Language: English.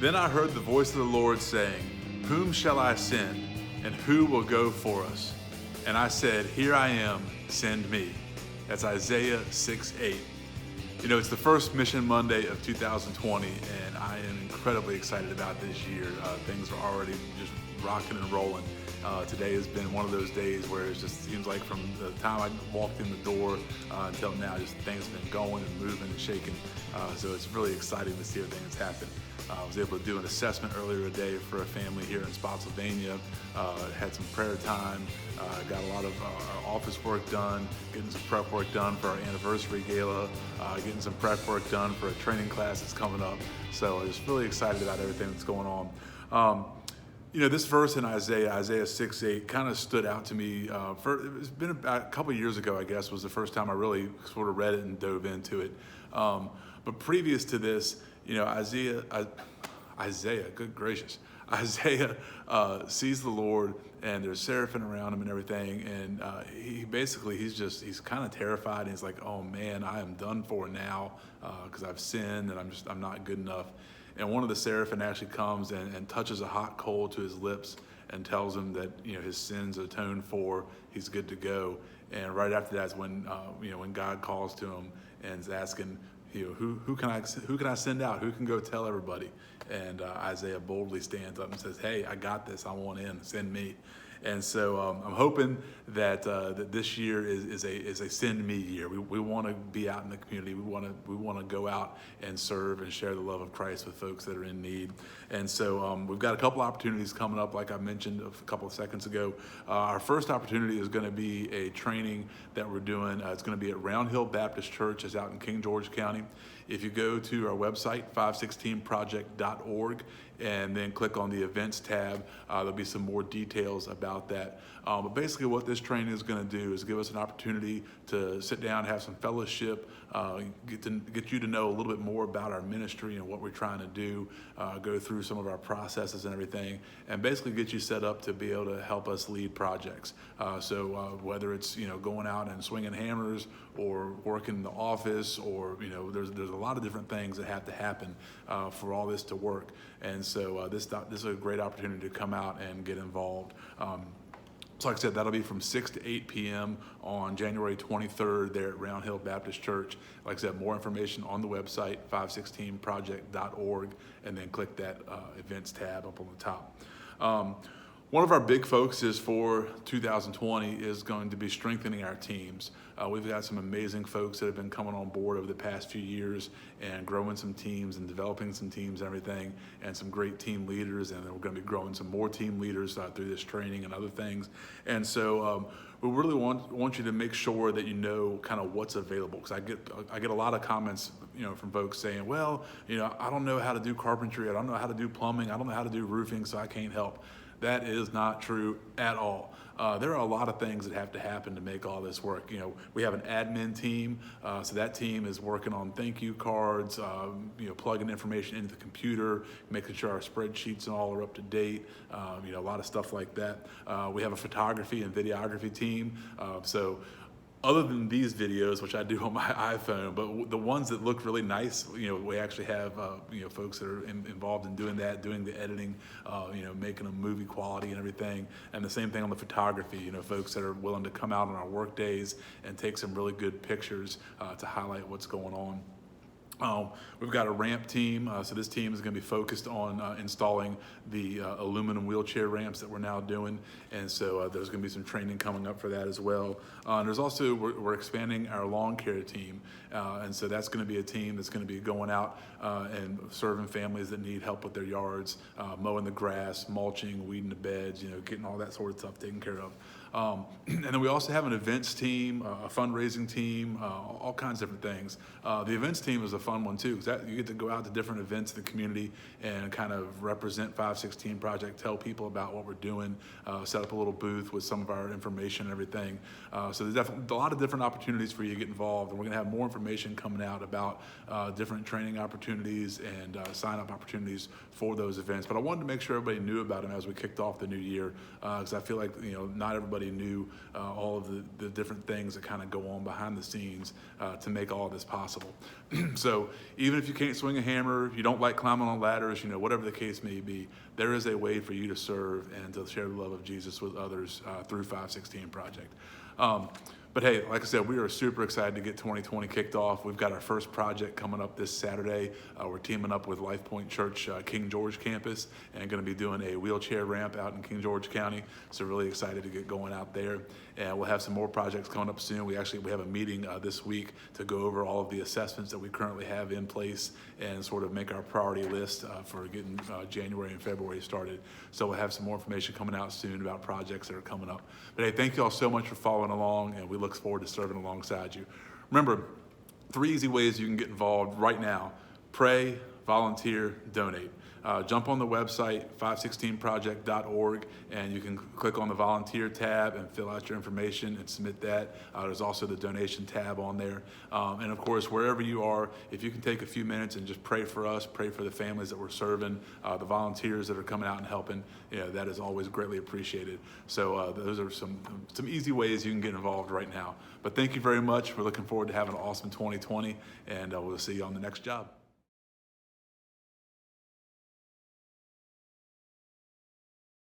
Then I heard the voice of the Lord saying, "Whom shall I send, and who will go for us?" And I said, "Here I am, send me." That's Isaiah 6:8. You know, it's the first Mission Monday of 2020, and I am incredibly excited about this year. Things are already just rocking and rolling. Today has been one of those days where it just seems like from the time I walked in the door until now, just things have been going and moving and shaking. So it's really exciting to see everything that's happened. I was able to do an assessment earlier today for a family here in Spotsylvania. Had some prayer time, got a lot of our office work done, getting some prep work done for our anniversary gala, getting some prep work done for a training class that's coming up. So I'm just really excited about everything that's going on. You know, this verse in Isaiah 6:8, kind of stood out to me. It's been about a couple years ago, I guess, was the first time I really sort of read it and dove into it. But previous to this, you know, Isaiah, good gracious, Isaiah sees the Lord, and there's seraphim around him and everything, and he's kind of terrified, and he's like, "Oh man, I am done for now because I've sinned, and I'm not good enough." And one of the seraphim actually comes and touches a hot coal to his lips and tells him that, you know, his sins are atoned for, he's good to go. And right after that is when when God calls to him and is asking, you know, who can I send out? Who can go tell everybody? And Isaiah boldly stands up and says, "Hey, I got this. I want in. Send me." And so I'm hoping that that this year is a send me year. We want to be out in the community. We want to go out and serve and share the love of Christ with folks that are in need. And so we've got a couple opportunities coming up, like I mentioned a couple of seconds ago. Our first opportunity is going to be a training that we're doing. It's going to be at Round Hill Baptist Church. It's out in King George County. If you go to our website, 516project.org, and then click on the events tab, there'll be some more details about that. But basically what this training is going to do is give us an opportunity to sit down, have some fellowship, get you to know a little bit more about our ministry and what we're trying to do, go through some of our processes and everything, and basically get you set up to be able to help us lead projects. So whether it's, you know, going out and swinging hammers or working in the office, or, you know, there's a lot of different things that have to happen for all this to work. And so this is a great opportunity to come out and get involved. So like I said, that'll be from 6 to 8 p.m. on January 23rd there at Round Hill Baptist Church. Like I said, more information on the website, 516project.org, and then click that events tab up on the top. One of our big focuses for 2020 is going to be strengthening our teams. We've got some amazing folks that have been coming on board over the past few years and growing some teams and developing some teams and everything, and some great team leaders, and then we're going to be growing some more team leaders through this training and other things. And so we really want you to make sure that you know kind of what's available, because I get a lot of comments, you know, from folks saying, well, you know, I don't know how to do carpentry, I don't know how to do plumbing, I don't know how to do roofing, so I can't help. That is not true at all. There are a lot of things that have to happen to make all this work. You know, we have an admin team, so that team is working on thank you cards, you know, plugging information into the computer, making sure our spreadsheets and all are up to date, you know, a lot of stuff like that. We have a photography and videography team, so other than these videos, which I do on my iPhone, but the ones that look really nice, you know, we actually have, you know, folks that are involved in doing that, doing the editing, you know, making them movie quality and everything. And the same thing on the photography, you know, folks that are willing to come out on our work days and take some really good pictures to highlight what's going on. We've got a ramp team, so this team is going to be focused on installing the aluminum wheelchair ramps that we're now doing, and so there's going to be some training coming up for that as well. And there's also, we're expanding our lawn care team, and so that's going to be a team that's going to be going out and serving families that need help with their yards, mowing the grass, mulching, weeding the beds, you know, getting all that sort of stuff taken care of. And then we also have an events team, a fundraising team, all kinds of different things. The events team is a fun one too, because you get to go out to different events in the community and kind of represent 516 Project, tell people about what we're doing, set up a little booth with some of our information and everything. So there's definitely a lot of different opportunities for you to get involved, and we're going to have more information coming out about different training opportunities and sign-up opportunities for those events. But I wanted to make sure everybody knew about them as we kicked off the new year, because I feel like, you know, not everybody everybody knew all of the different things that kind of go on behind the scenes to make all of this possible. So even if you can't swing a hammer, you don't like climbing on ladders, whatever the case may be, there is a way for you to serve and to share the love of Jesus with others through 516 Project. But hey, like I said, we are super excited to get 2020 kicked off. We've got our first project coming up this Saturday. We're teaming up with Life Point Church King George campus and going to be doing a wheelchair ramp out in King George County. So really excited to get going out there. And we'll have some more projects coming up soon. We have a meeting this week to go over all of the assessments that we currently have in place and sort of make our priority list for getting January and February started. So we'll have some more information coming out soon about projects that are coming up. But hey, thank you all so much for following along, and we look forward to serving alongside you. Remember, 3 easy ways you can get involved right now: pray, volunteer, donate. Jump on the website, 516project.org, and you can click on the volunteer tab and fill out your information and submit that. There's also the donation tab on there. And of course, wherever you are, if you can take a few minutes and just pray for us, pray for the families that we're serving, the volunteers that are coming out and helping, that is always greatly appreciated. So those are some easy ways you can get involved right now. But thank you very much. We're looking forward to having an awesome 2020, and we'll see you on the next job.